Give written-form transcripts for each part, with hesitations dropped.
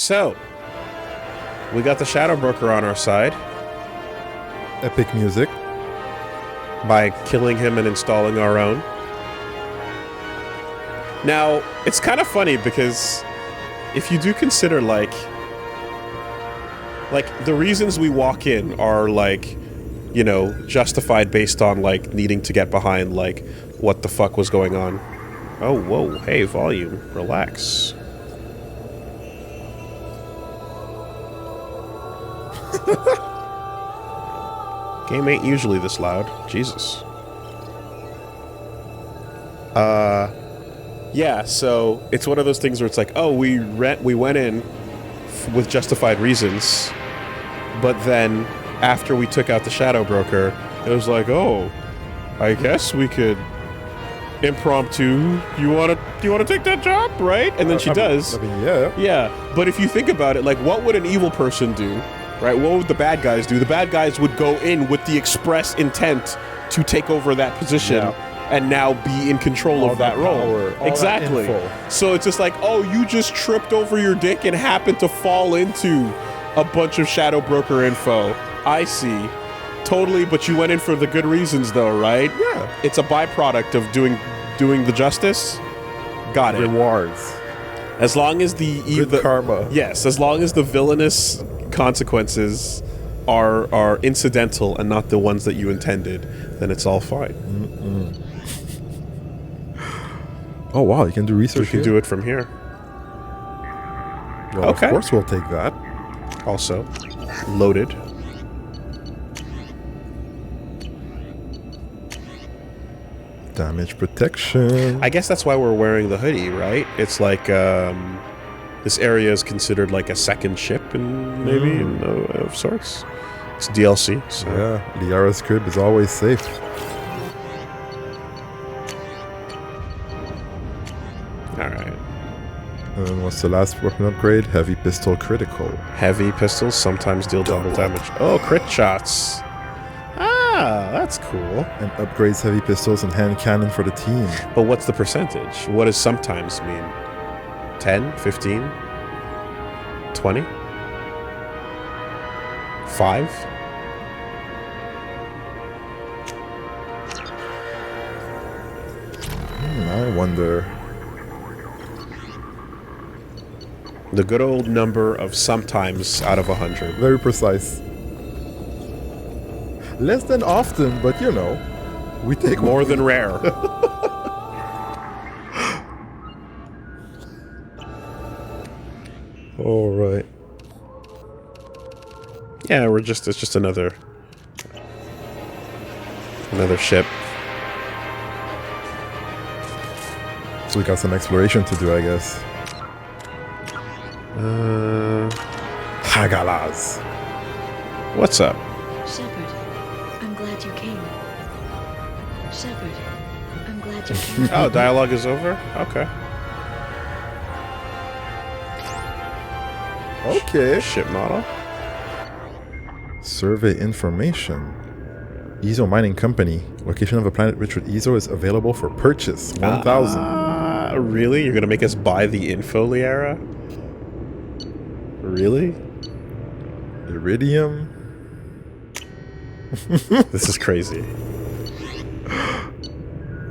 So, we got the Shadow Broker on our side. Epic music. By killing him and installing our own. Now, it's kind of funny because if you do consider, like the reasons we walk in are, like, you know, justified based on, like, needing to get behind, like, what the fuck was going on. Oh, whoa, hey, volume, relax. Game ain't usually this loud. Jesus. Yeah, so it's one of those things where it's like, oh, we went in with justified reasons, but then after we took out the Shadow Broker, it was like, oh, I guess we could impromptu. You wanna take that job, right? And then she does. I mean, yeah. Yeah, but if you think about it, like, what would an evil person do? Right? What would the bad guys do? The bad guys would go in with the express intent to take over that position and now be in control of that role. Exactly. So it's just like, oh, you just tripped over your dick and happened to fall into a bunch of Shadow Broker info. I see. Totally, but you went in for the good reasons though, right? Yeah. It's a byproduct of doing the justice. Got it. Rewards. As long as the karma. Yes, as long as the villainous consequences are incidental and not the ones that you intended, then it's all fine. Oh wow, you can do research. We can do it from here. Well, okay. Of course we'll take that. Also, loaded. Damage protection. I guess that's why we're wearing the hoodie, right? It's like this area is considered like a second ship, and maybe of sorts. It's DLC. So. Yeah, Liara's crib is always safe. All right. And what's the last weapon upgrade? Heavy pistol critical. Heavy pistols sometimes deal double damage. Oh, crit shots. Ah, that's cool. And upgrades heavy pistols and hand cannon for the team. But what's the percentage? What does sometimes mean? 10? 15? 20? 5? I wonder. The good old number of sometimes out of 100. Very precise. Less than often, but you know, we take more than rare. All right. Yeah, it's just another ship. So we got some exploration to do, I guess. Hagalas. What's up? Shepard, I'm glad you came. Shepard, I'm glad you came. Oh, dialogue is over? Okay. Okay. Ship model. Survey information. Ezo Mining Company. Location of a planet rich with Ezo is available for purchase. 1,000. Really? You're gonna make us buy the info, Liara? Really? Iridium. This is crazy.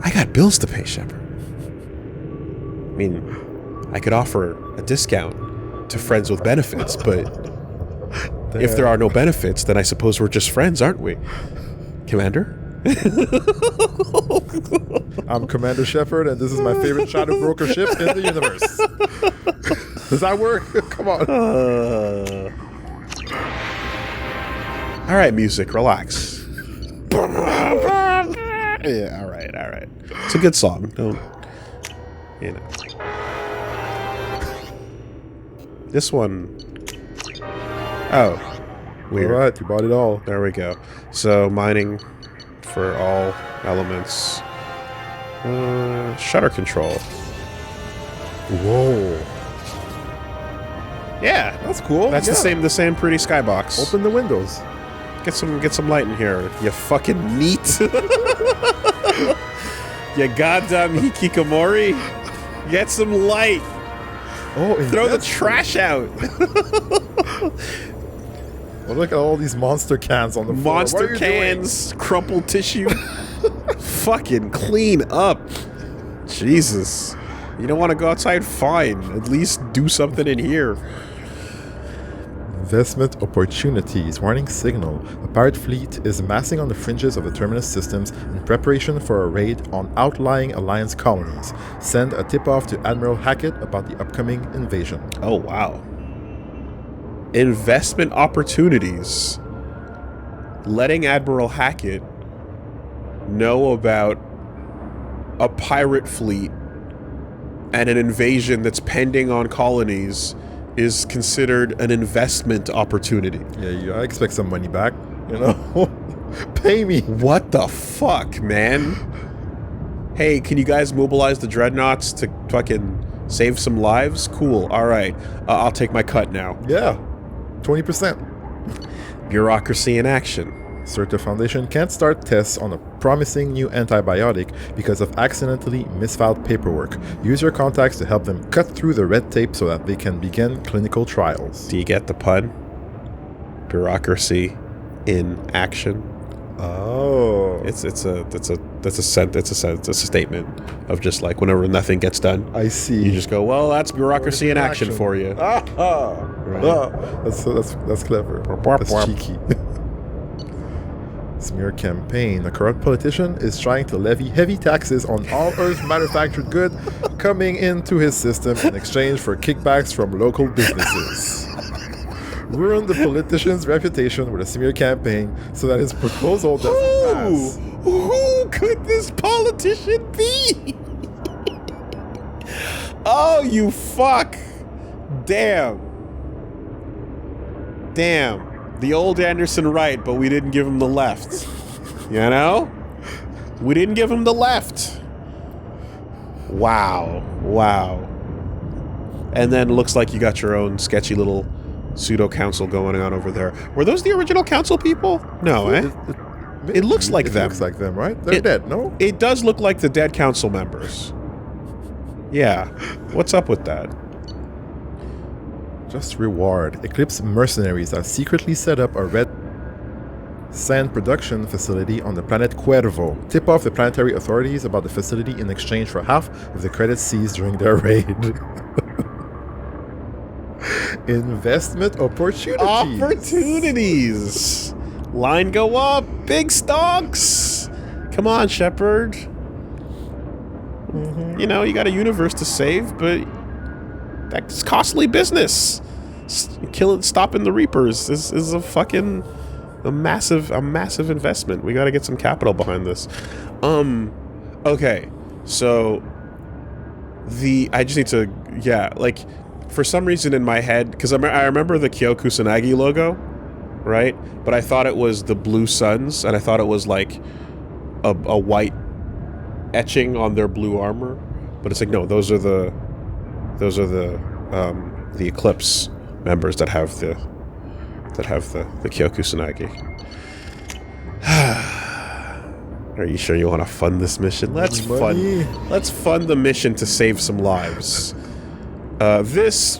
I got bills to pay, Shepard. I mean, I could offer a discount to friends with benefits, but if there are no benefits, then I suppose we're just friends, aren't we? Commander? I'm Commander Shepard, and this is my favorite Shadow Broker ship in the universe. Does that work? Come on. All right, music, relax. Yeah, all right. It's a good song. Don't, you know. This one. Oh, weird. All right, you bought it all. There we go. So mining for all elements. Shutter control. Whoa. Yeah, that's cool. That's the same pretty skybox. Open the windows. Get some light in here. You fucking neat. You goddamn hikikomori. Get some light. Oh, Throw the investment. trash out. Oh, look at all these monster cans on the floor. What Monster are you doing? cans, crumpled tissue. Fucking clean up. Jesus. You don't want to go outside? Fine. At least do something in here. Investment opportunities. Warning signal. A pirate fleet is massing on the fringes of the Terminus systems in preparation for a raid on outlying Alliance colonies. Send a tip-off to Admiral Hackett about the upcoming invasion. Oh, wow. Investment opportunities. Letting Admiral Hackett know about a pirate fleet and an invasion that's pending on colonies is considered an investment opportunity. Yeah, I expect some money back, you know? Pay me. What the fuck, man? Hey, can you guys mobilize the dreadnoughts to fucking save some lives? Cool, alright. I'll take my cut now. Yeah, 20%. Bureaucracy in action. Certa Foundation can't start tests on a promising new antibiotic because of accidentally misfiled paperwork. Use your contacts to help them cut through the red tape so that they can begin clinical trials. Do you get the pun? Bureaucracy in action. Oh, It's a statement of just like whenever nothing gets done, I see. you just go, well, that's bureaucracy in action for you. That's clever. That's cheeky. Smear campaign. A corrupt politician is trying to levy heavy taxes on all Earth manufactured good coming into his system in exchange for kickbacks from local businesses. Ruin the politician's reputation with a smear campaign so that his proposal doesn't pass. Who could this politician be? Oh, you fuck. Damn. The old Anderson right, but we didn't give him the left. You know? We didn't give him the left. Wow. And then looks like you got your own sketchy little pseudo-council going on over there. Were those the original council people? No, eh? It looks like them. It looks like them, right? They're dead, no? It does look like the dead council members. Yeah. What's up with that? Just reward. Eclipse mercenaries have secretly set up a red sand production facility on the planet Cuervo. Tip off the planetary authorities about the facility in exchange for half of the credits seized during their raid. Investment opportunities. Line go up. Big stocks. Come on, Shepard. You know, you got a universe to save, but that's costly business. Stopping the Reapers is a fucking massive investment. We got to get some capital behind this. Okay, so I just need to like for some reason in my head, because I remember the Kyo Kusanagi logo, right? But I thought it was the Blue Suns, and I thought it was like a white etching on their blue armor. But it's like, no, those are the Eclipse members that have the Kyo Kusanagi. Are you sure you want to fund this mission? Let's fund the mission to save some lives.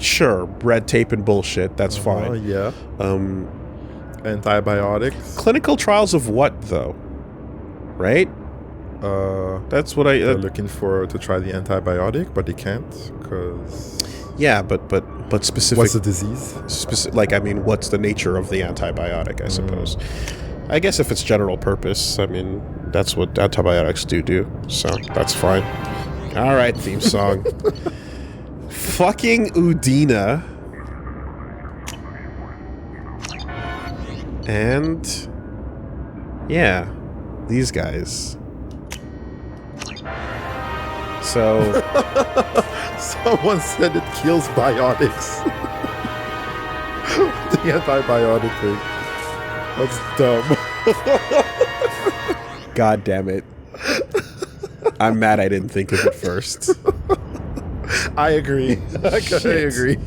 Sure, red tape and bullshit, that's fine. Yeah. Antibiotics. Clinical trials of what, though? Right? That's what they're looking for to try the antibiotic, but they can't, because... Yeah, but specific... What's the disease? I mean, what's the nature of the antibiotic, I suppose. I guess if it's general purpose, I mean, that's what antibiotics do, so that's fine. Alright, theme song. Fucking Udina. And... yeah, these guys. So... Someone said it kills biotics. The antibiotic thing. That's dumb. God damn it. I'm mad I didn't think of it first. I agree. I agree.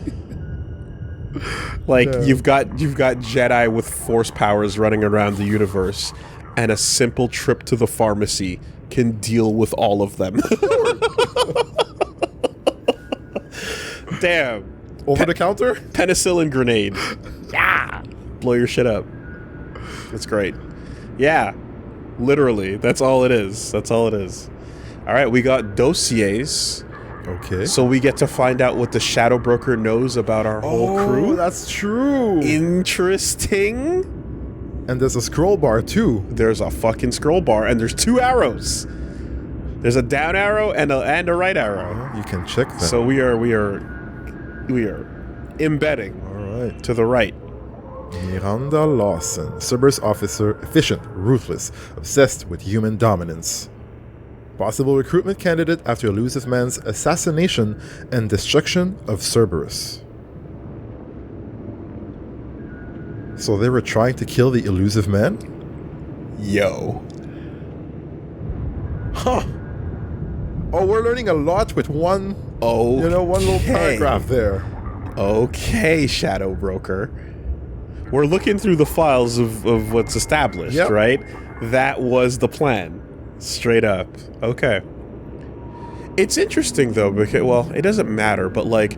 Like, you've got Jedi with force powers running around the universe, and a simple trip to the pharmacy can deal with all of them. Damn. Over the counter? Penicillin grenade. Yeah. Blow your shit up. That's great. Yeah. Literally. That's all it is. That's all it is. All right. We got dossiers. Okay. So we get to find out what the Shadow Broker knows about our whole crew. That's true. Interesting. And there's a scroll bar too. There's a fucking scroll bar, and there's 2 arrows. There's a down arrow and a right arrow. You can check them. So we are embedding All right. to the right. Miranda Lawson, Cerberus officer, efficient, ruthless, obsessed with human dominance. Possible recruitment candidate after Elusive Man's assassination and destruction of Cerberus. So they were trying to kill the Elusive Man? Yo. Huh. Oh, we're learning a lot with one Oh. one little paragraph there. Okay, Shadow Broker. We're looking through the files of what's established, Yep. right? That was the plan. Straight up. Okay. It's interesting, though, because, well, it doesn't matter, but, like,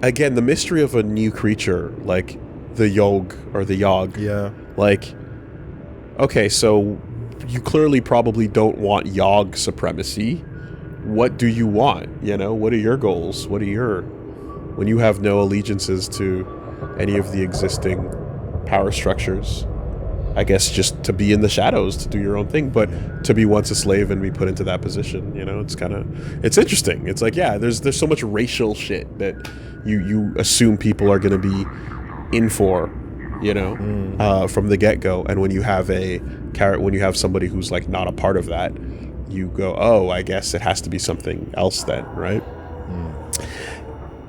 again, the mystery of a new creature, like the Yog, or the Yog. Yeah. Like, okay, so you clearly probably don't want Yog supremacy. What do you want? You know, what are your goals? What are your... When you have no allegiances to any of the existing power structures, I guess just to be in the shadows, to do your own thing, but to be once a slave and be put into that position, you know, it's kind of... It's interesting. It's like, yeah, there's so much racial shit that you assume people are going to be in for, you know, from the get-go, and when you have somebody who's like not a part of that, you go, oh, I guess it has to be something else then, right?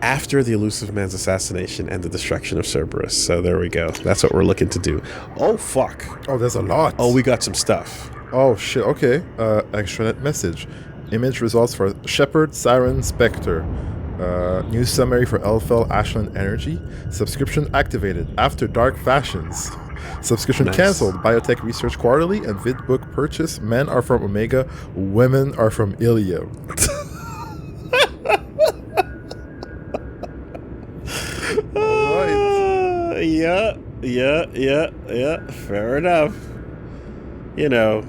After the Elusive Man's assassination and the destruction of Cerberus. So there we go. That's what we're looking to do. Oh, fuck. Oh, there's a lot. Oh, we got some stuff. Oh, shit. Okay. Extranet message. Image results for Shepherd, Siren, Spectre. News summary for Elfel, Ashland Energy. Subscription activated. After Dark Fashions. Subscription Nice. cancelled. Biotech Research Quarterly and VidBook purchase. Men are from Omega. Women are from Ilium. Yeah. Fair enough. You know,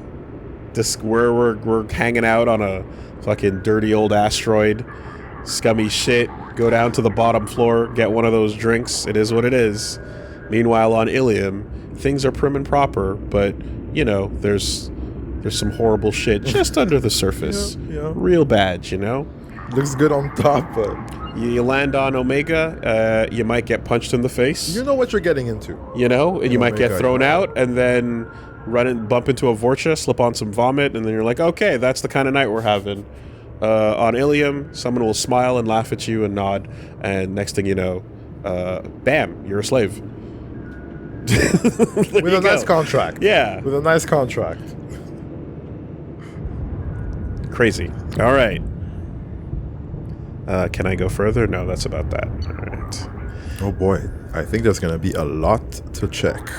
we're hanging out on a fucking dirty old asteroid, scummy shit. Go down to the bottom floor, get one of those drinks. It is what it is. Meanwhile, on Ilium, things are prim and proper, but you know, there's some horrible shit just under the surface. Yeah. Real bad, you know. Looks good on top, but You land on Omega, you might get punched in the face. you know what you're getting into. You know, and you might get Omega, thrown yeah. out, and then bump into a Vorcha, slip on some vomit, and then you're like, okay, that's the kind of night we're having. On Ilium, someone will smile and laugh at you and nod, and next thing you know, bam, you're a slave. With a nice contract. Yeah. With a nice contract. Crazy. All right. Can I go further? No, that's about that. All right. Oh boy, I think there's going to be a lot to check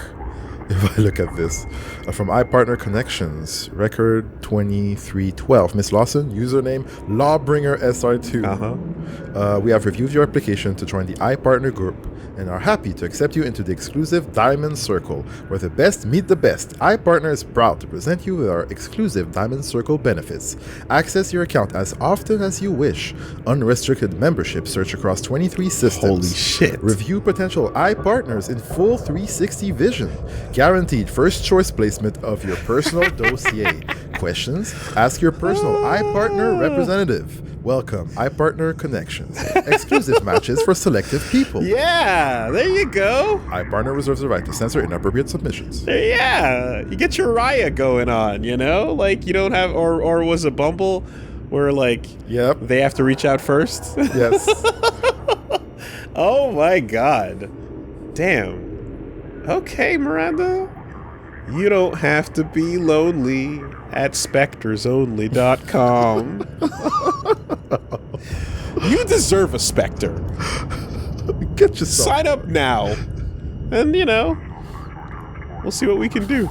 if I look at this. From iPartner Connections, record 2312. Miss Lawson, username LawbringerSR2. We have reviewed your application to join the iPartner group and are happy to accept you into the exclusive Diamond Circle, where the best meet the best. iPartner is proud to present you with our exclusive Diamond Circle benefits. Access your account as often as you wish. Unrestricted membership, search across 23 systems. Holy shit. Review potential iPartners in full 360 vision. Guaranteed first choice placement of your personal dossier. Questions? Ask your personal iPartner representative. Welcome, iPartner Connections. Exclusive matches for selective people. Yeah, there you go. iPartner reserves the right to censor inappropriate submissions. Yeah, you get your Raya going on, you know? Like, you don't have... Or was it Bumble where, like, Yep. they have to reach out first? Yes. Oh, my God. Damn. Okay, Miranda. You don't have to be lonely at spectersonly.com. You deserve a Spectre. Get yourself. Sign up now. And, you know, we'll see what we can do.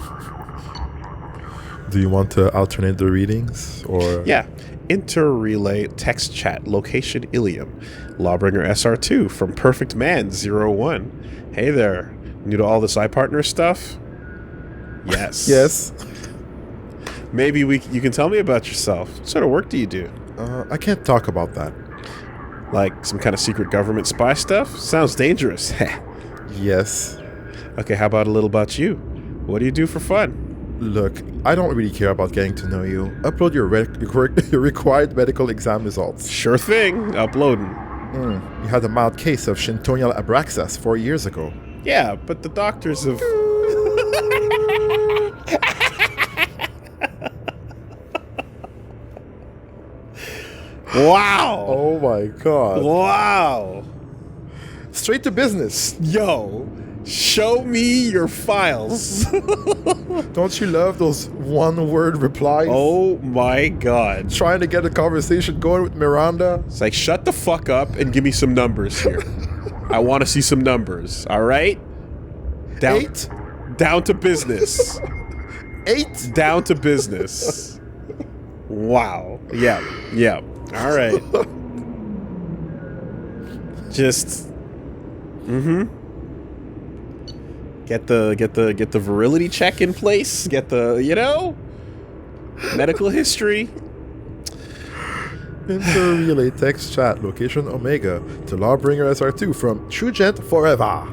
Do you want to alternate the readings? Or Yeah. Interrelay text chat. Location Ilium. Lawbringer SR2 from Perfect Man 01. Hey there. New to all this iPartner stuff? Yes. Yes. Maybe you can tell me about yourself. What sort of work do you do? I can't talk about that. Like some kind of secret government spy stuff? Sounds dangerous. Yes. Okay, how about a little about you? What do you do for fun? Look, I don't really care about getting to know you. Upload your required medical exam results. Sure thing. Uploading. You had a mild case of Shintonia abraxas 4 years ago. Yeah, but the doctors have... Wow. Oh my god. Wow. Straight to business. Yo, show me your files. Don't you love those one-word replies? Oh my god. Trying to get a conversation going with Miranda. It's like, shut the fuck up and give me some numbers here. I want to see some numbers, all right? 8? Down to business. 8? Down to business. Wow. Yeah. Yeah. All right. Just get the virility check in place, get the, medical history. Interrelay text chat. Location Omega to Lawbringer SR2 from Trugent Forever.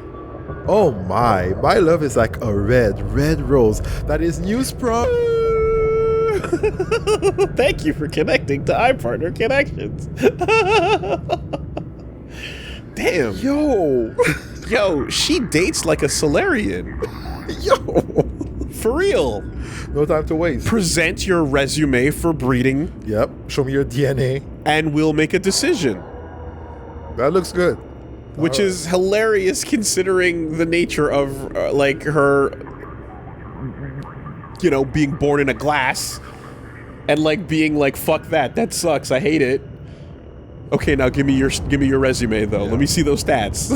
Oh my love is like a red rose that is newsprint. Thank you for connecting to iPartner Connections. Damn. Yo, she dates like a Solarian. Yo. For real. No time to waste. Present your resume for breeding. Yep. Show me your DNA. And we'll make a decision. That looks good. Which is hilarious considering the nature of, her, being born in a glass. And, being like, fuck that sucks, I hate it. Okay, now give me your resume, though. Yeah. Let me see those stats.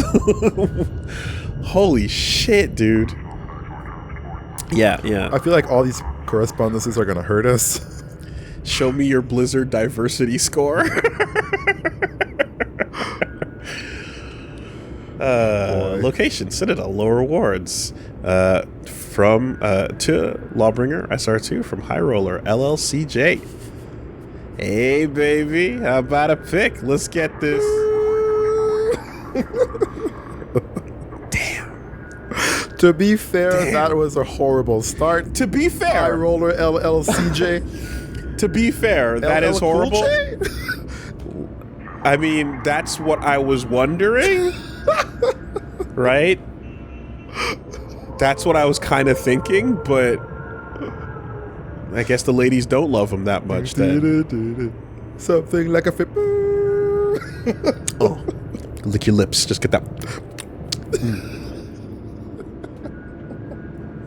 Holy shit, dude. Yeah. I feel like all these correspondences are gonna hurt us. Show me your Blizzard diversity score. Location, Citadel, low rewards. From to Lawbringer SR2 from High Roller LLCJ. Hey baby, how about a pick? Let's get this. Damn. To be fair, that was a horrible start. To be fair, High Roller LLCJ. To be fair, that is horrible. I mean, that's what I was wondering. Right? That's what I was kind of thinking, but I guess the ladies don't love him that much then. Something like a fit. Oh, lick your lips. Just get that.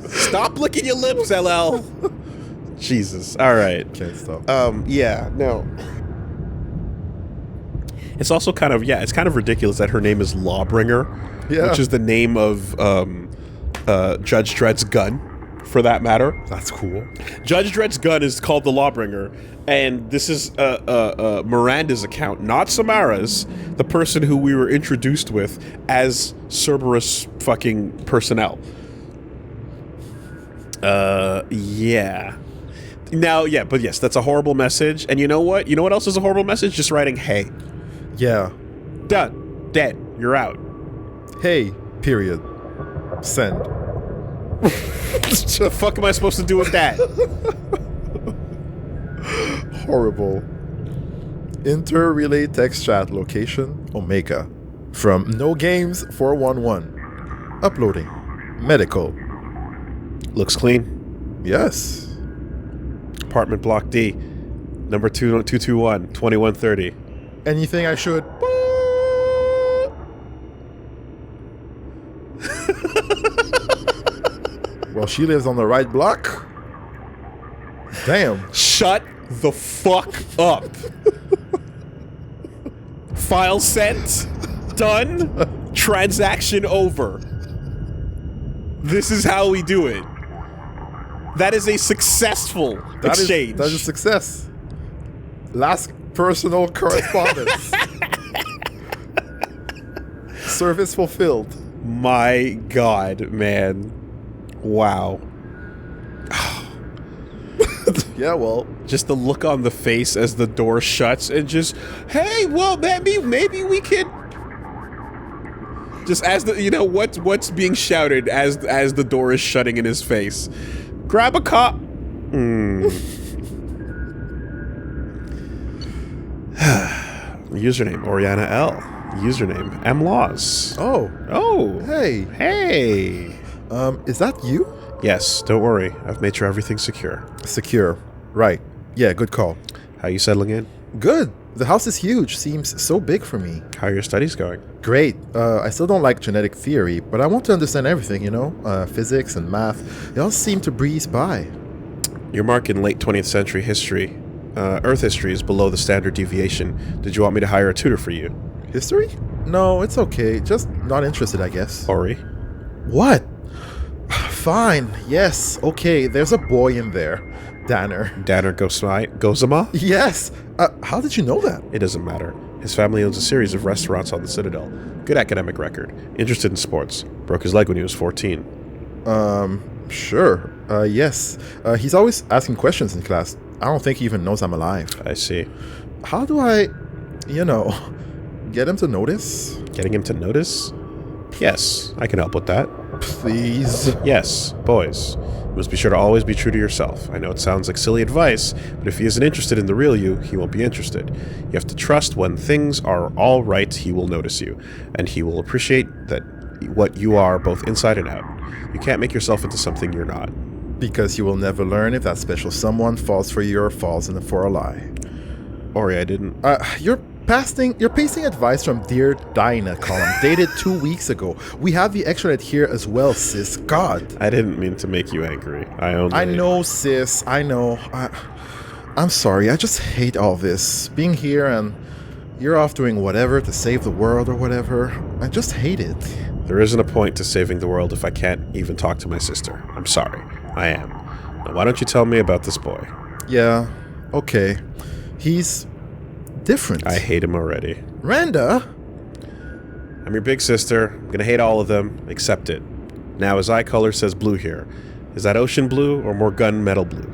Stop licking your lips, LL. Jesus. All right. Can't stop. Yeah, no. It's also kind of, it's kind of ridiculous that her name is Lawbringer, which is the name of Judge Dredd's gun, for that matter. That's cool. Judge Dredd's gun is called the Lawbringer, and this is Miranda's account, not Samara's, the person who we were introduced with as Cerberus fucking personnel. Yeah. Now, but yes, that's a horrible message. And you know what? You know what else is a horrible message? Just writing, hey. Yeah. Done. Dead. You're out. Hey, period. Send. What the fuck am I supposed to do with that? Horrible. Interrelay text chat. Location Omega. From No Games 411. Uploading. Medical. Looks clean. Yes. Apartment block D. Number 2221, 2130. Anything I should... Well, she lives on the right block. Damn. Shut the fuck up. File sent. Done. Transaction over. This is how we do it. That is a successful exchange. That is a success. Last personal correspondence. Service fulfilled. My God, man. Wow. Yeah, well, Just the look on the face as the door shuts and just, hey, well, maybe we could. Just as the, what's being shouted as the door is shutting in his face. Grab a cup. Username Oriana L. Username MLaws. Oh. Hey. Is that you? Yes, don't worry. I've made sure everything's secure. Secure. Right. Yeah, good call. How you settling in? Good. The house is huge. Seems so big for me. How are your studies going? Great. I still don't like genetic theory, but I want to understand everything, physics and math. They all seem to breeze by. Your mark in late 20th century history, Earth history, is below the standard deviation. Did you want me to hire a tutor for you? History? No, it's okay. Just not interested, I guess. Ori? What? Fine. Yes. Okay. There's a boy in there. Danner. Danner Gozama? Yes. How did you know that? It doesn't matter. His family owns a series of restaurants on the Citadel. Good academic record. Interested in sports. Broke his leg when he was 14. Sure. Yes. He's always asking questions in class. I don't think he even knows I'm alive. I see. How do I, get him to notice? Getting him to notice? Yes, I can help with that. Please. Yes, boys. You must be sure to always be true to yourself. I know it sounds like silly advice, but if he isn't interested in the real you, he won't be interested. You have to trust when things are all right, he will notice you, and he will appreciate that what you are both inside and out. You can't make yourself into something you're not. Because you will never learn if that special someone falls for you or falls in for a lie. Ori, I didn't... You're pasting advice from Dear Dinah column, dated 2 weeks ago. We have the extranet here as well, sis. God. I didn't mean to make you angry. I know, sis. I know. I'm sorry. I just hate all this. Being here and you're off doing whatever to save the world or whatever. I just hate it. There isn't a point to saving the world if I can't even talk to my sister. I'm sorry. I am. Now, why don't you tell me about this boy? Yeah. Okay. He's different. I hate him already. Randa? I'm your big sister. I'm gonna hate all of them. Accept it. Now, his eye color says blue here. Is that ocean blue or more gunmetal blue?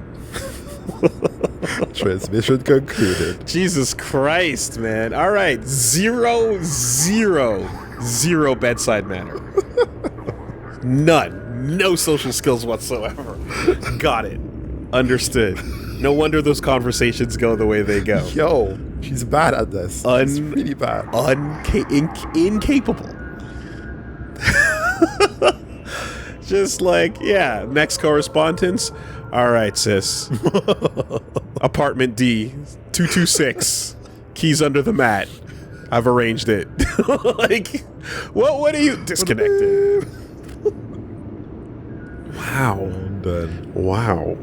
Transmission concluded. Jesus Christ, man. All right. 0, 0, 0 bedside manner. None. No social skills whatsoever. Got it. Understood. No wonder those conversations go the way they go. Yo, she's bad at this. She's really bad. Incapable. Just like, yeah, next correspondence. All right, sis. Apartment D, 226. Keys under the mat. I've arranged it. Like, what are you... Disconnected. Wow. I'm done. Wow.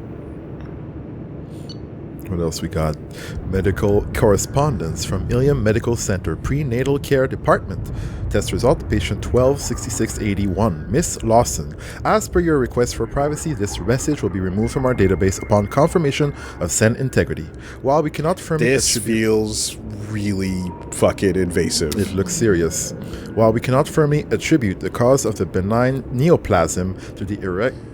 What else we got? Medical correspondence from Ilium Medical Center Prenatal Care Department. Test result, patient 126681, Miss Lawson. As per your request for privacy, this message will be removed from our database upon confirmation of send integrity. While we cannot firmly This feels really fucking invasive. It looks serious. While we cannot firmly attribute the cause of the benign neoplasm to the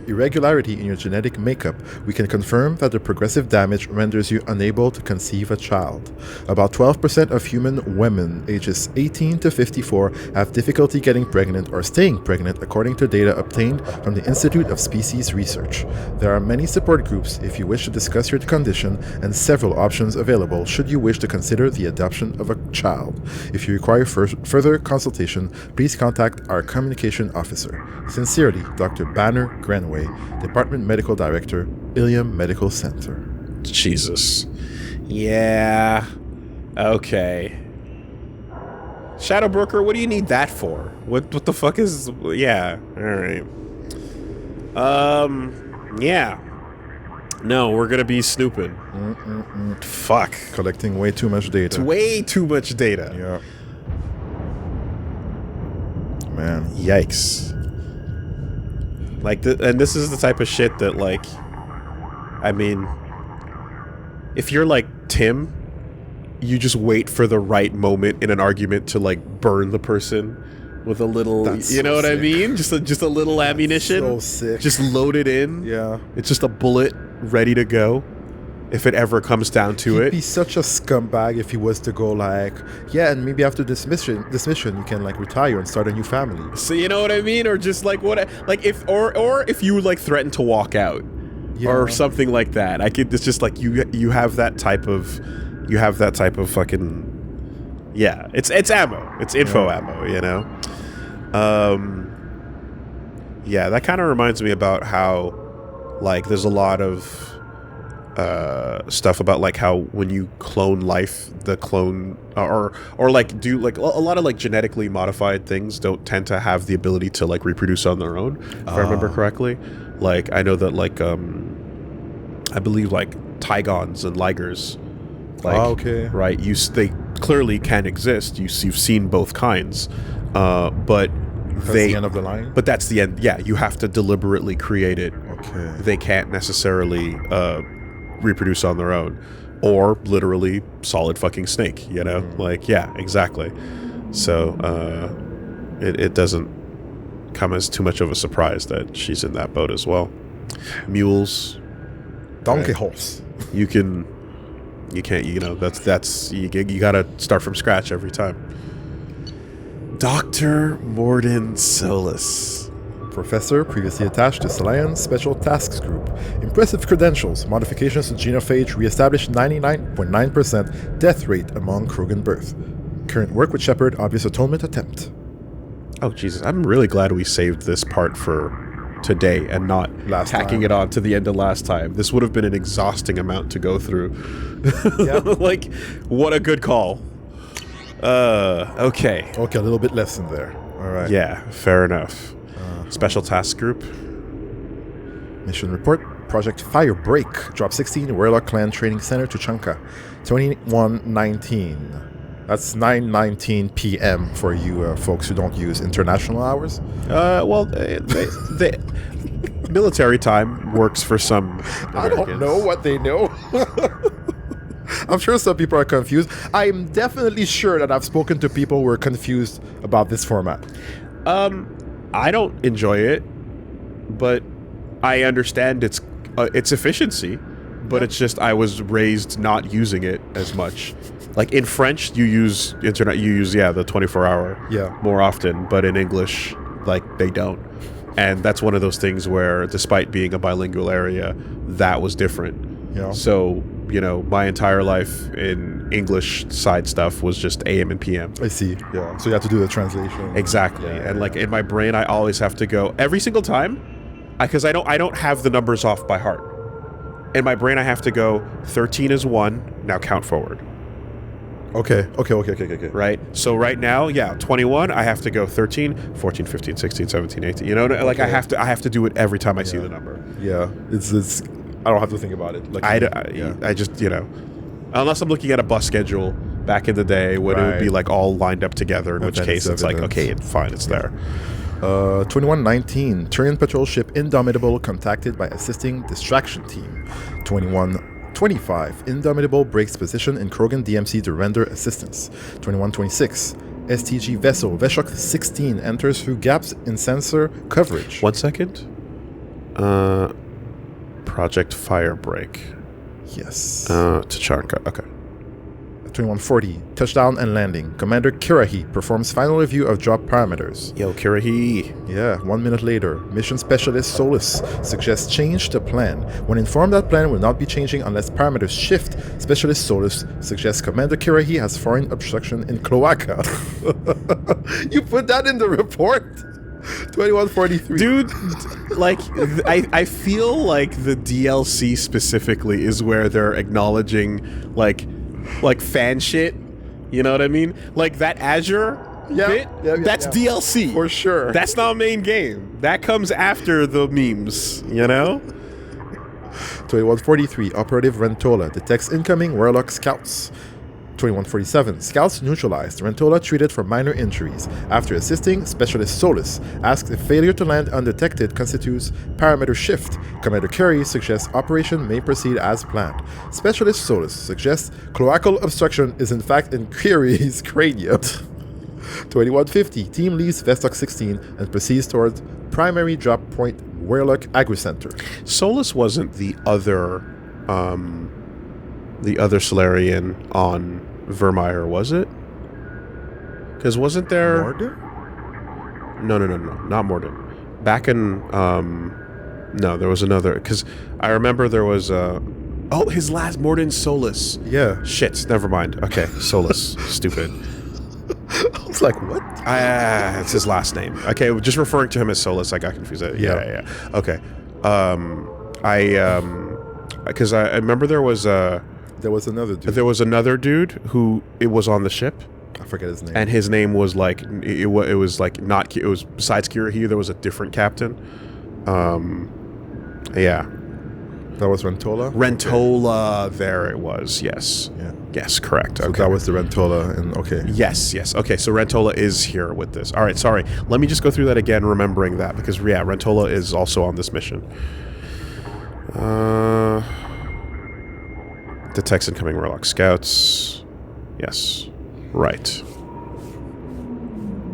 irregularity in your genetic makeup, we can confirm that the progressive damage renders you unable to conceive a child. About 12% of human women ages 18 to 54 have difficulty getting pregnant or staying pregnant, according to data obtained from the Institute of Species Research. There are many support groups if you wish to discuss your condition, and several options available should you wish to consider the adoption of a child. If you require further consultation, please contact our communication officer. Sincerely, Dr. Banner Granway, Department Medical Director, Ilium Medical Center. Jesus. Yeah. Okay. Shadowbroker, what do you need that for? What the fuck is... Yeah. Alright. Yeah. No, we're gonna be snooping. Fuck. Collecting way too much data. It's way too much data. Yeah. Man. Yikes. Like, and this is the type of shit that, like... I mean... If you're like Tim, you just wait for the right moment in an argument to like burn the person with a little, That's you know so what I sick. mean? Just a little ammunition. so sick. Just load it in. Yeah. It's just a bullet ready to go if it ever comes down to He'd it. be such a scumbag if he was to go like, yeah, and maybe after this mission you can like retire and start a new family. So you know what I mean? Or just like what, like if or if you would like threaten to walk out or something like that. It's just like you have that type of fucking, yeah. It's ammo. It's info ammo. You know. Yeah, that kind of reminds me about how like there's a lot of stuff about like how when you clone life, the clone or like do like a lot of like genetically modified things don't tend to have the ability to like reproduce on their own, if I remember correctly. Like I know that like I believe like Tigons and Ligers, like right, they clearly can exist. You've seen both kinds, but that's the end of the line. But that's the end. Yeah, you have to deliberately create it. Okay. They can't necessarily reproduce on their own, or literally solid fucking snake. You know, like yeah, exactly. So it doesn't come as too much of a surprise that she's in that boat as well. Mules, donkey horse. You can't. You know that's you gotta start from scratch every time. Dr. Morden Solus. Professor, previously attached to Salian Special Tasks Group. Impressive credentials. Modifications to genophage re-established 99.9% death rate among Krogan birth. Current work with Shepard, obvious atonement attempt. Oh, Jesus. I'm really glad we saved this part for today and not tacking it on to the end of last time. This would have been an exhausting amount to go through. Like, what a good call. Okay. Okay, a little bit less in there. All right. Yeah, fair enough. Special Task Group. Mission report. Project Firebreak. Drop 16, Warlock Clan Training Center, Tuchanka. 21:19. That's 9:19 p.m. for you folks who don't use international hours. Well, the military time works for some Americans. I don't know what they know. I'm sure some people are confused. I'm definitely sure that I've spoken to people who are confused about this format. I don't enjoy it, but I understand its efficiency. But it's just I was raised not using it as much. Like in French, you use the 24-hour more often, but in English, like they don't. And that's one of those things where, despite being a bilingual area, that was different. Yeah. So, you know, my entire life in English side stuff was just AM and PM. I see. Yeah. So you have to do the translation. Exactly. Yeah. And like in my brain, I always have to go every single time, because I don't have the numbers off by heart. In my brain, I have to go 13 is 1. Now count forward. Okay. Right? So right now, 21, I have to go 13, 14, 15, 16, 17, 18. You know, like I have to do it every time I see the number. Yeah. It's I don't have to think about it. Like I just, you know, unless I'm looking at a bus schedule back in the day when it would be like all lined up together, in which case it's like, okay, fine, it's there. 21:19, Turian patrol ship Indomitable contacted by assisting distraction team. 21:25, Indomitable breaks position in Krogan DMC to render assistance. 21:26, STG vessel Veshok 16 enters through gaps in sensor coverage. 1 second. Project Firebreak. Yes. Tuchanka. Okay. 21:40, touchdown and landing. Commander Kirahi performs final review of drop parameters. Yo, Kirahi. Yeah, 1 minute later, mission specialist Solus suggests change to plan. When informed that plan will not be changing unless parameters shift, specialist Solus suggests Commander Kirahi has foreign obstruction in cloaca. You put that in the report? 21:43. Dude, like, I feel like the DLC specifically is where they're acknowledging, like fan shit. You know what I mean? Like that Azure bit, that's DLC. For sure. That's not main game. That comes after the memes, you know? 21:43, Operative Rentola detects incoming Warlock scouts. 2147. Scouts neutralized. Rentola treated for minor injuries. After assisting, Specialist Solus asks if failure to land undetected constitutes parameter shift. Commander Carey suggests operation may proceed as planned. Specialist Solus suggests cloacal obstruction is in fact in Carey's cranium. 2150. Team leaves Vestok 16 and proceeds towards primary drop point Werlock Agri Center. Solus wasn't the other Solarian on Vermeer, was it? Because wasn't there... Morden? No, not Morden. Back in... no, there was another... Because I remember there was... oh, his last Morden Solus. Yeah. Shit, never mind. Okay, Solus. Stupid. I was like, what? It's his last name. Okay, just referring to him as Solus, I got confused. Yeah. Okay. Because I remember there was another dude. There was another dude who it was on the ship. I forget his name. And his name was like it was like not it was besides Kirahi there was a different captain. Yeah. That was Rentola? Rentola, okay. There it was. Yes. Yeah. Yes, correct. So okay. that was the Rentola and okay. Yes. Okay, so Rentola is here with this. All right, sorry. Let me just go through that again remembering that because yeah, Rentola is also on this mission. Detects incoming Werlock scouts. Yes. Right.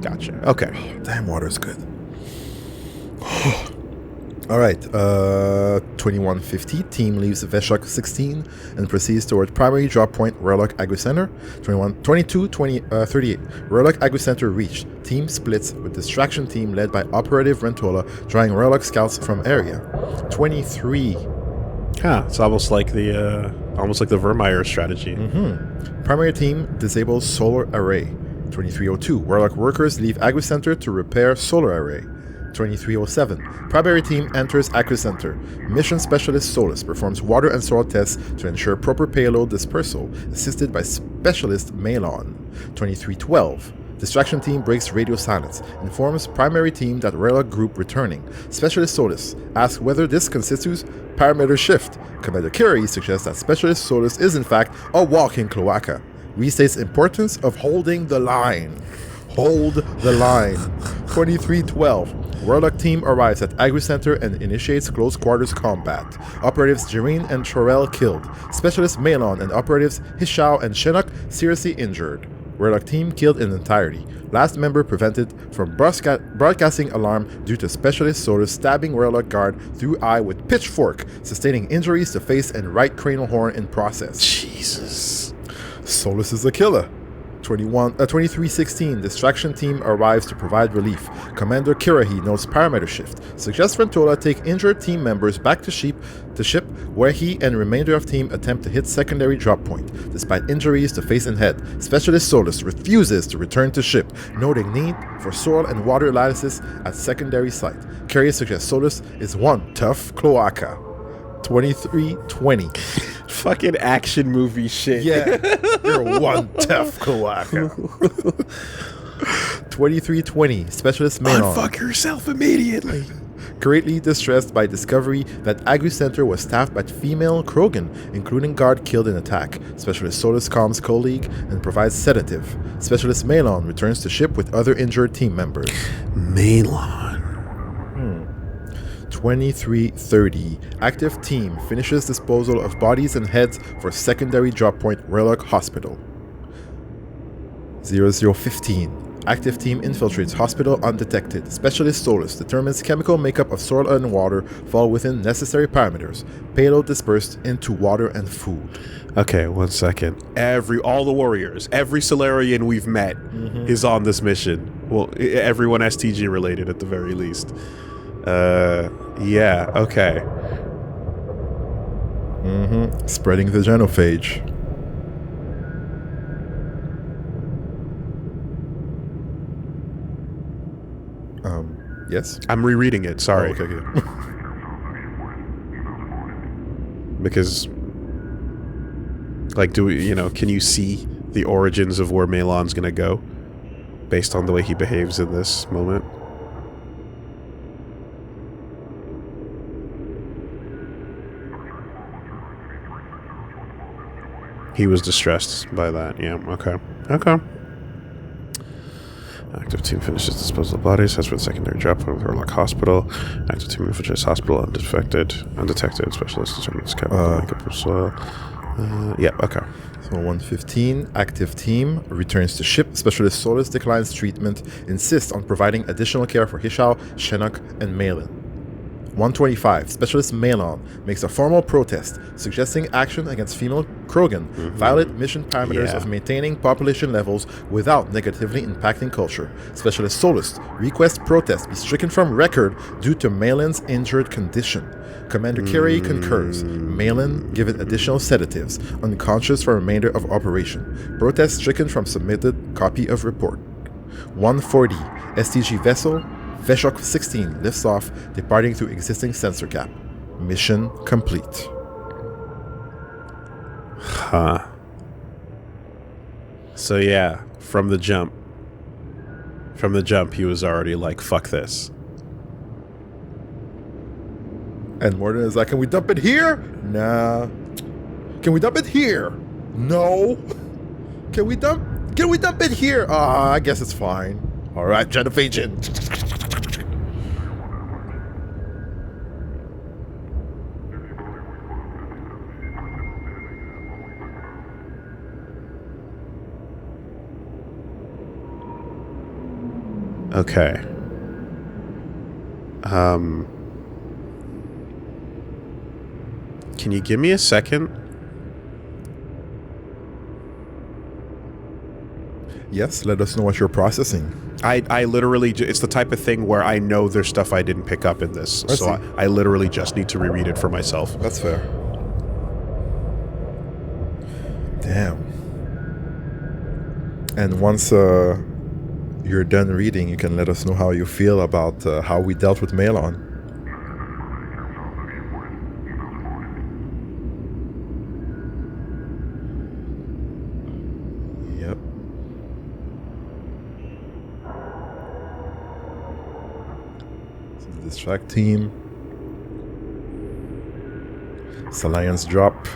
Gotcha. Okay. Damn, water's good. All right. 2150. Team leaves Veshok 16 and proceeds toward primary drop point Werlock Agri Center. 38. Werlock Agri Center reached. Team splits with distraction team led by Operative Rentola drawing Werlock scouts from area. 23. It's almost like the Vermeer strategy. Primary team disables solar array. 2302. Werlock workers leave Agri Center to repair solar array. 2307. Primary team enters Agri Center. Mission Specialist Solus performs water and soil tests to ensure proper payload dispersal, assisted by Specialist Malon. 2312. Distraction team breaks radio silence, informs primary team that Werlock group returning. Specialist Solus asks whether this constitutes parameter shift. Commander Carey suggests that Specialist Solus is in fact a walking cloaca. Restates importance of holding the line. Hold the line. 2312. Werlock team arrives at Agri Center and initiates close quarters combat. Operatives Jireen and Chorel killed. Specialist Malon and operatives Hishao and Chinook seriously injured. Werlock team killed in entirety. Last member prevented from broadcasting alarm due to Specialist Solus stabbing Werlock guard through eye with pitchfork, sustaining injuries to face and right cranial horn in process. Jesus. Solus is a killer. 2316. Distraction team arrives to provide relief. Commander Kirahi notes parameter shift. Suggests Rentola take injured team members back to ship, where he and remainder of team attempt to hit secondary drop point. Despite injuries to face and head, Specialist Solus refuses to return to ship, noting need for soil and water lattices at secondary site. Carrier suggests Solus is one tough cloaca. 2320. Fucking action movie shit. Yeah, you're one tough cloaca. 2320. Specialist Manon. Unfuck yourself immediately. Greatly distressed by discovery that Agri Center was staffed by female Krogan, including guard killed in attack. Specialist Solus calms colleague and provides sedative. Specialist Malon returns to ship with other injured team members. Malon. 2330. Active team finishes disposal of bodies and heads for secondary drop point Werlock Hospital. 0015. Active team infiltrates hospital undetected. Specialist Solus determines chemical makeup of soil and water fall within necessary parameters. Payload dispersed into water and food. Okay, 1 second. All the warriors, every Solarian we've met is on this mission. Well, everyone STG related at the very least. Yeah, okay. Spreading the genophage. Yes? I'm rereading it, sorry. Oh, okay. Because, like, can you see the origins of where Malon's gonna go? Based on the way he behaves in this moment? He was distressed by that. Yeah. Okay. Okay. Active team finishes disposal of bodies. Has been secondary drop from Orlock Hospital. Active team infiltrates hospital undetected. Specialists determines chemical makeup of soil. Yeah. Okay. So 115, active team returns to ship. Specialist Solus declines treatment. Insists on providing additional care for Hishao, Shinnok, and Malin. 125, Specialist Malon makes a formal protest, suggesting action against female Krogan, violate mission parameters of maintaining population levels without negatively impacting culture. Specialist Solus requests protest be stricken from record due to Malin's injured condition. Commander Carey concurs. Malin given additional sedatives, unconscious for remainder of operation. Protest stricken from submitted copy of report. 140, STG vessel Veshok 16 lifts off, departing through existing sensor cap. Mission complete. Huh. So yeah, from the jump, he was already like, fuck this. And Morden is like, can we dump it here? Nah. Can we dump it here? No. Can we dump it here? I guess it's fine. Alright, genophage. Okay. Can you give me a second? Yes, let us know what you're processing. I literally, it's the type of thing where I know there's stuff I didn't pick up in this. So I literally just need to reread it for myself. That's fair. Damn. And once you're done reading, you can let us know how you feel about how we dealt with Malon. Yep. So the distract team. Alliance drop.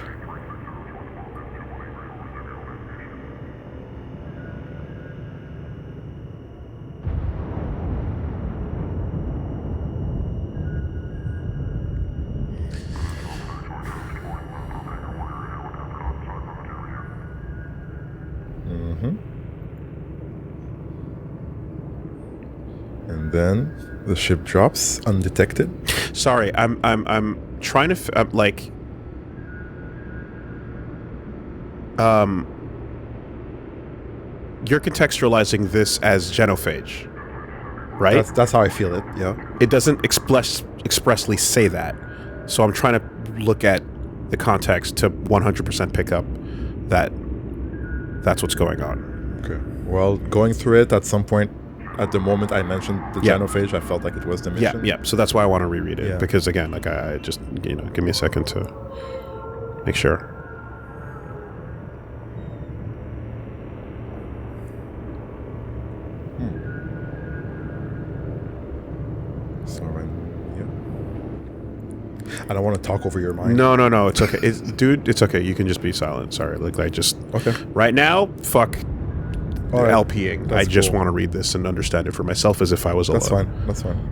And then the ship drops undetected. Sorry, I'm trying to like. You're contextualizing this as genophage, right? That's how I feel it. Yeah. It doesn't expressly say that, so I'm trying to look at the context to 100% pick up that that's what's going on. Okay. Well, going through it at some point, at the moment I mentioned the genophage, I felt like it was the mission. Yeah. So that's why I want to reread it because again, like I just give me a second to make sure. I don't want to talk over your mind. No, it's okay. Dude, it's okay. You can just be silent. Sorry. Like, I just... Okay. Right now, fuck right. LPing. I just want to read this and understand it for myself as if I was alone. That's fine.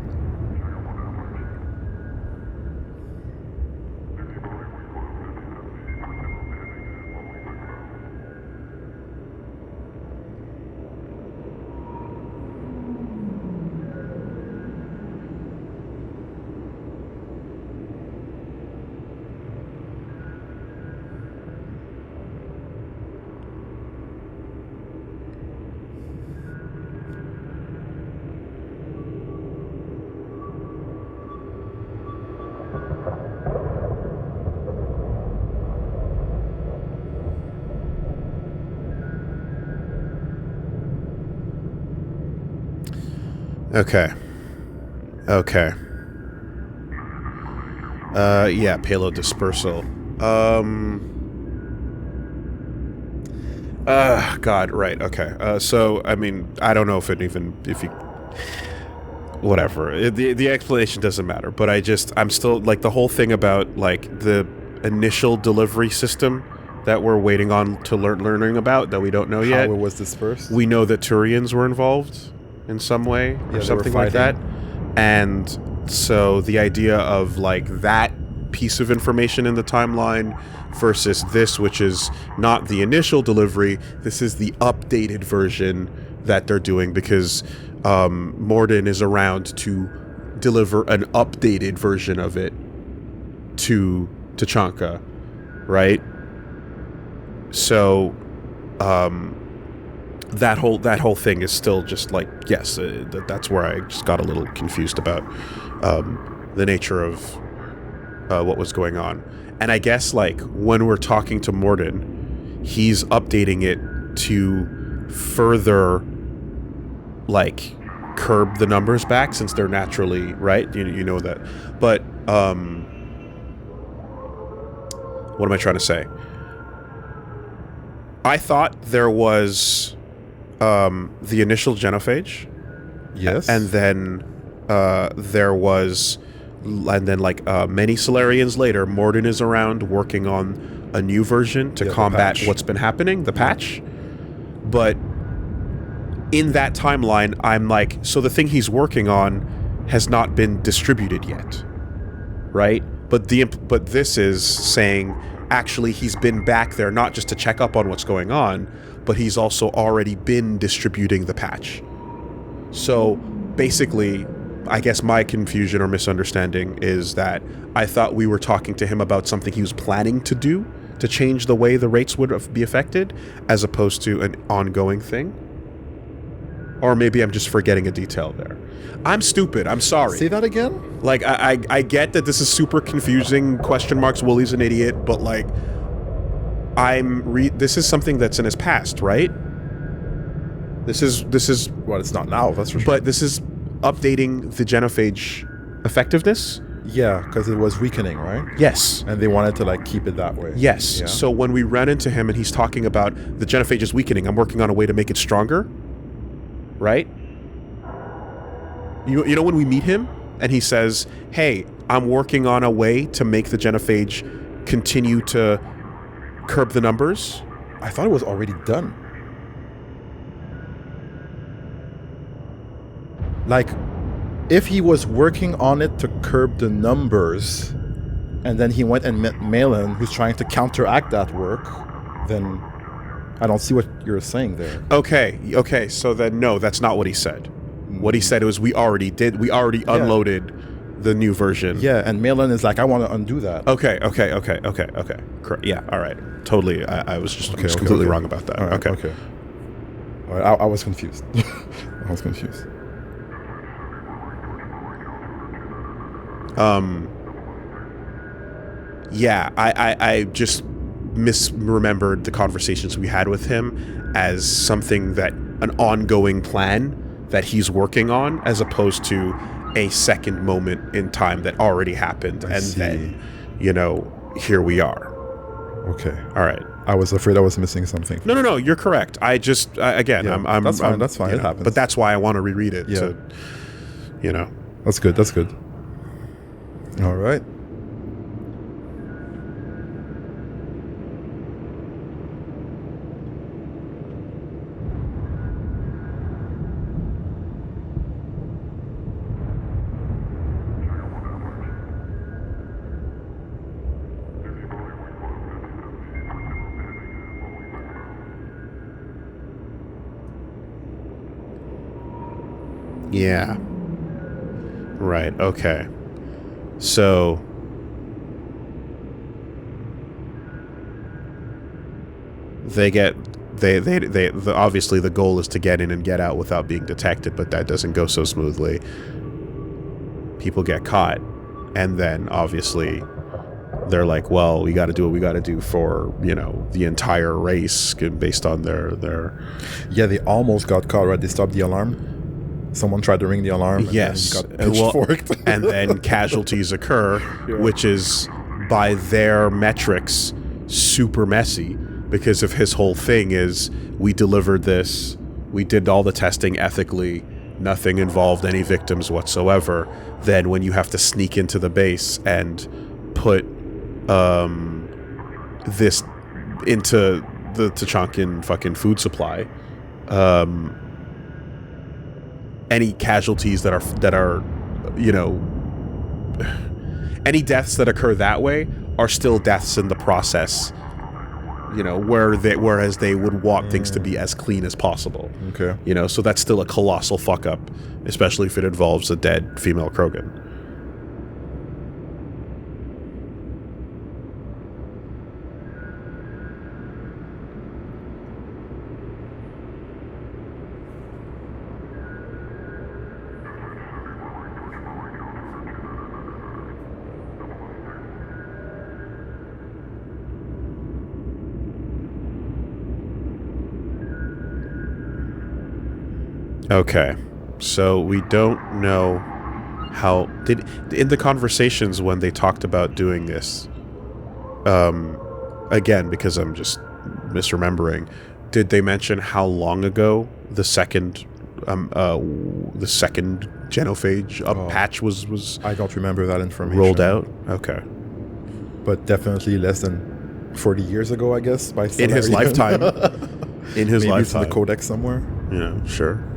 Okay. Yeah, payload dispersal. God, right, okay. So, I mean, I don't know if you... Whatever. The explanation doesn't matter, but I'm still, like, the whole thing about, like, the initial delivery system that we're waiting on to learning about that we don't know yet. How it was dispersed? We know that Turians were involved in some way or something like that. And so the idea of like that piece of information in the timeline versus this, which is not the initial delivery, this is the updated version that they're doing because Morden is around to deliver an updated version of it to Tachanka, right? So that whole thing is still just like, yes, that's where I just got a little confused about the nature of what was going on. And I guess like when we're talking to Morden, he's updating it to further like curb the numbers back since they're naturally right. You know that. But what am I trying to say? I thought there was the initial genophage. Yes. And then there was, and then like many Solarians later, Morden is around working on a new version to combat what's been happening, the patch. But in that timeline, I'm like, so the thing he's working on has not been distributed yet, right? But this is saying actually he's been back there not just to check up on what's going on, but he's also already been distributing the patch. So basically, I guess my confusion or misunderstanding is that I thought we were talking to him about something he was planning to do to change the way the rates would be affected, as opposed to an ongoing thing. Or maybe I'm just forgetting a detail there. I'm stupid. I'm sorry. Say that again? Like, I get that this is super confusing, question marks, Woolie's an idiot, but like, this is something that's in his past, right? This is Well, it's not now, that's for sure. But this is updating the genophage effectiveness? Yeah, because it was weakening, right? Yes. And they wanted to like keep it that way. Yes. Yeah. So when we run into him and he's talking about the genophage is weakening, I'm working on a way to make it stronger, right? You know when we meet him and he says, hey, I'm working on a way to make the genophage continue to curb the numbers? I thought it was already done. Like, if he was working on it to curb the numbers, and then he went and met Malin, who's trying to counteract that work, then I don't see what you're saying there. Okay, so then no, that's not what he said. What he said was we already unloaded the new version. Yeah, and Malin is like, I want to undo that. Okay. Yeah, all right. Totally, I was just completely wrong about that. All right, okay. All right, I was confused. Yeah, I just misremembered the conversations we had with him as something that an ongoing plan that he's working on, as opposed to a second moment in time that already happened. Then, here we are. Okay. All right. I was afraid I was missing something. No, you're correct. I just, again, Yeah, I'm... That's fine, it happens. But that's why I want to reread it. Yeah. That's good. All right. Yeah. Right, okay. So obviously the goal is to get in and get out without being detected, but that doesn't go so smoothly. People get caught, and then obviously they're like, well, we got to do what we got to do for, the entire race based on their... Yeah, they almost got caught, right? They stopped the alarm. Someone tried to ring the alarm. Yes. And got pitchforked. And then casualties occur, which is, by their metrics, super messy, because of his whole thing is, we delivered this, we did all the testing ethically, nothing involved any victims whatsoever. Then when you have to sneak into the base and put this into the Tachankan fucking food supply. Any casualties that are, you know, any deaths that occur that way are still deaths in the process, you know, whereas they would want things to be as clean as possible. Okay. You know, so that's still a colossal fuck up, especially if it involves a dead female Krogan. Okay, so we don't know how in the conversations when they talked about doing this. Again, because I'm just misremembering, did they mention how long ago the second genophage patch was? I don't remember that information. Rolled out. Okay, but definitely less than 40 years ago, I guess. By in his lifetime. In his Maybe lifetime, it's in the codex somewhere. Yeah, sure.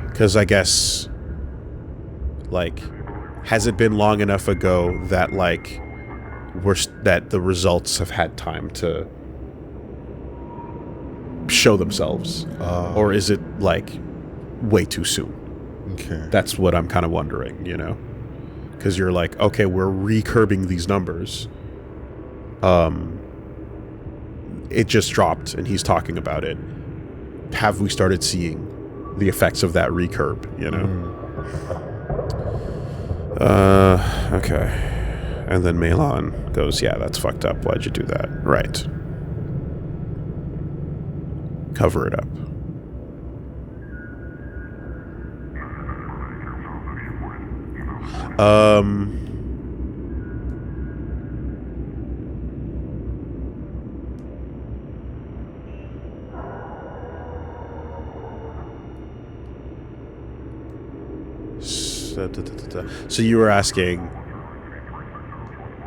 Because I guess, like, has it been long enough ago that, like, that the results have had time to show themselves? Or is it, like, way too soon? Okay. That's what I'm kind of wondering, you know? Because you're like, okay, we're recurbing these numbers. It just dropped, and he's talking about it. Have we started seeing the effects of that recurb, you know? Okay. And then Melon goes, yeah, that's fucked up. Why'd you do that? Right. Cover it up. So you were asking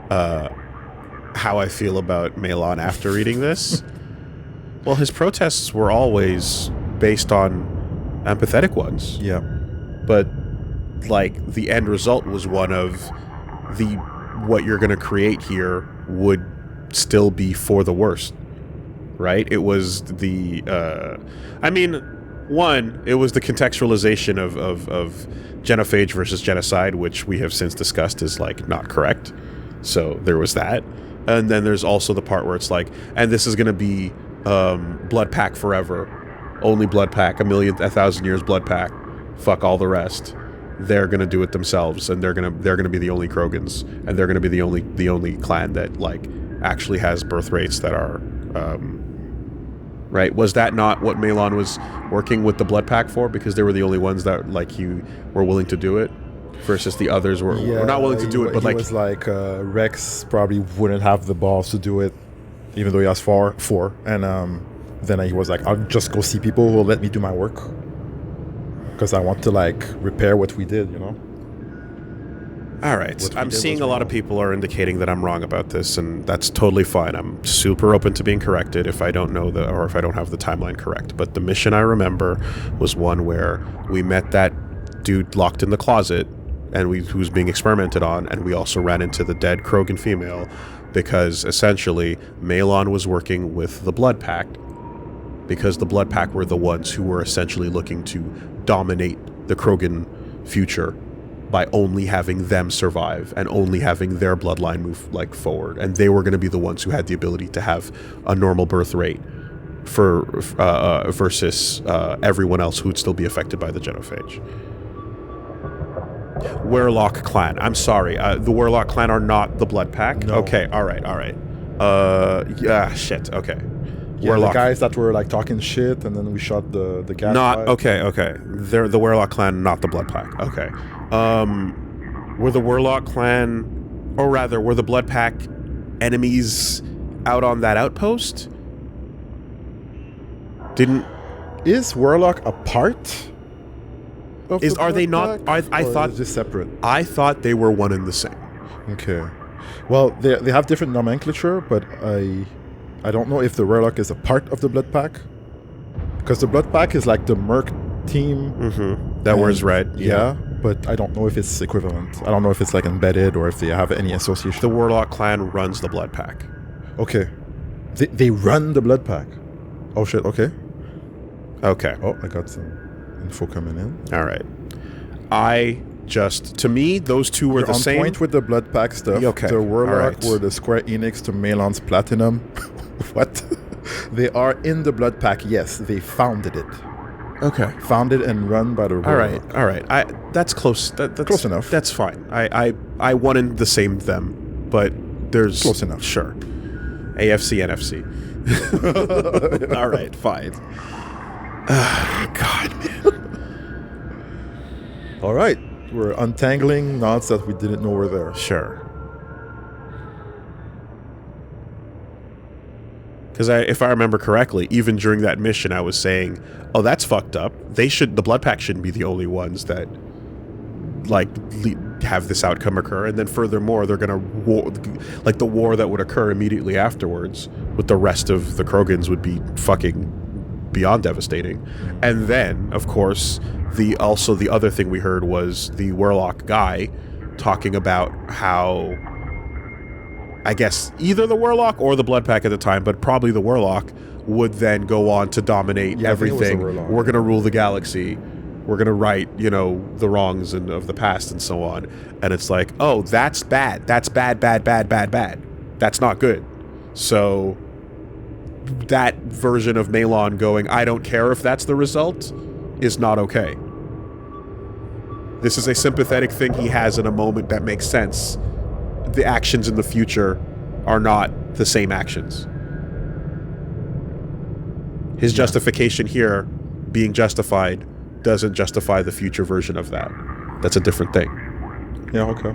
how I feel about Melon after reading this? Well, his protests were always based on empathetic ones. Yeah. But, like, the end result was one of what you're going to create here would still be for the worst. Right? It was the... it was the contextualization of genophage versus genocide, which we have since discussed is, like, not correct. So there was that. And then there's also the part where it's like, and this is going to be blood pack forever. Only blood pack, 1,000 years blood pack. Fuck all the rest. They're going to do it themselves, and they're going to be the only Krogans, and they're going to be the only clan that, like, actually has birth rates that are right? Was that not what Melon was working with the blood pack for? Because they were the only ones that, like, you were willing to do it, versus the others were not willing to do it. But he was like Rex probably wouldn't have the balls to do it, even though he has four. And then he was like, I'll just go see people who will let me do my work, because I want to, like, repair what we did, you know? All right. I'm seeing a lot of people are indicating that I'm wrong about this, and that's totally fine. I'm super open to being corrected if I don't know or if I don't have the timeline correct. But the mission I remember was one where we met that dude locked in the closet, and who was being experimented on, and we also ran into the dead Krogan female, because essentially Melon was working with the Blood Pact, because the Blood Pact were the ones who were essentially looking to dominate the Krogan future by only having them survive and only having their bloodline move, like, forward, and they were going to be the ones who had the ability to have a normal birth rate versus everyone else who would still be affected by the genophage. Werlock clan. I'm sorry. The Werlock clan are not the Blood Pack. No. Okay. All right. Shit. Okay. Yeah, Werlock. the guys that were, like, talking shit, and then we shot the gas. Not pipe. okay. They're the Werlock clan, not the Blood Pack. Okay. Were the Werlock clan, or rather, were the Blood Pack enemies out on that outpost? Is Werlock a part of Are they not? I thought just separate. I thought they were one and the same. Okay. Well, they have different nomenclature, but I don't know if the Warlock is a part of the Blood Pack. Because the Blood Pack is like the Merc team. Mm-hmm. That wears red. Yeah, but I don't know if it's equivalent. I don't know if it's like embedded or if they have any association. The Warlock clan runs the Blood Pack. Okay. They run the Blood Pack. Oh shit, okay. Okay. Oh, I got some info coming in. All right. To me, those two were You're the on same. point with the Blood Pack stuff. Okay. The Warlock Right. were the Square Enix to Melon's Platinum. What? They are in the Blood Pack, yes. They founded it. Okay. Founded and run by the Warlock. All right. That's close. That's Close enough. That's fine. I wanted the same them, but there's Close enough. Sure. AFC, NFC. All right, fine. God, man. All right. We're untangling knots that we didn't know were there. Sure. Because if I remember correctly, even during that mission, I was saying, "Oh, that's fucked up. The Blood Pack shouldn't be the only ones that have this outcome occur." And then furthermore, they're gonna the war that would occur immediately afterwards with the rest of the Krogans would be fucking beyond devastating. And then, of course, the other thing we heard was the Warlock guy talking about how, I guess, either the Warlock or the Blood Pack at the time, but probably the Warlock would then go on to dominate everything. We're going to rule the galaxy. We're going to right, the wrongs of the past and so on. And it's like, oh, that's bad. That's bad. That's not good. So that version of Melon going, I don't care if that's the result, is not okay. This is a sympathetic thing he has in a moment that makes sense. The actions in the future are not the same actions. His justification here, being justified, doesn't justify the future version of that. That's a different thing. Yeah, okay.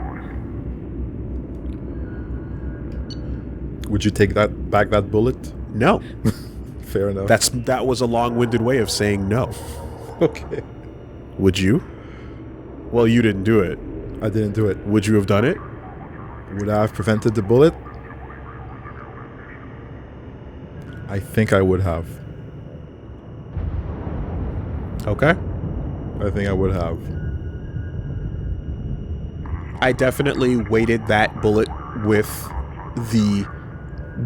Would you take back that bullet? No. Fair enough. That was a long-winded way of saying no. Okay. Would you? Well, you didn't do it. I didn't do it. Would you have done it? Would I have prevented the bullet? I think I would have. Okay. I think I would have. I definitely weighted that bullet with the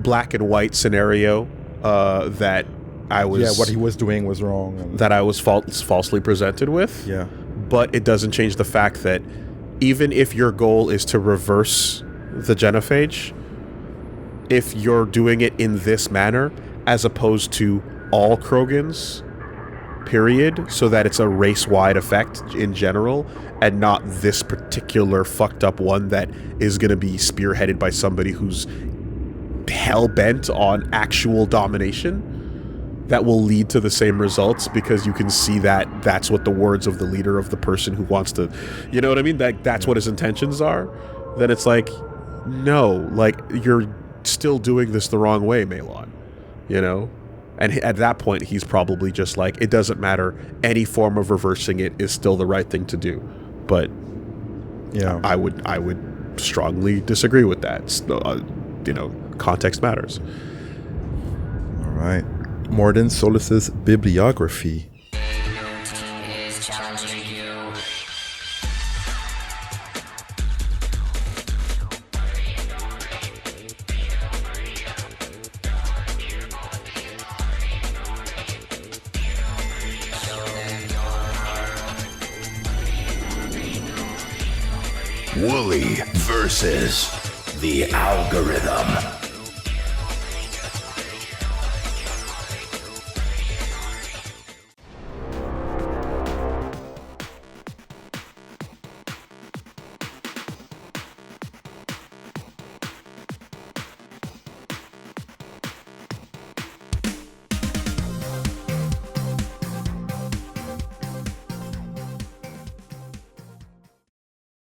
black and white scenario that I was... Yeah, what he was doing was wrong. That I was falsely presented with. Yeah. But it doesn't change the fact that even if your goal is to reverse the genophage, if you're doing it in this manner, as opposed to all Krogans, period, so that it's a race-wide effect in general, and not this particular fucked up one that is going to be spearheaded by somebody who's hell-bent on actual domination, that will lead to the same results, because you can see that that's what the words of the leader of the person who wants to, you know what I mean? That's what his intentions are. Then it's like, no, you're still doing this the wrong way, Melon, And at that point, he's probably just like, it doesn't matter. Any form of reversing it is still the right thing to do. But yeah, I would strongly disagree with that. Context matters. All right. Morden Solis's bibliography. Is challenging you. WoolieVersus the algorithm.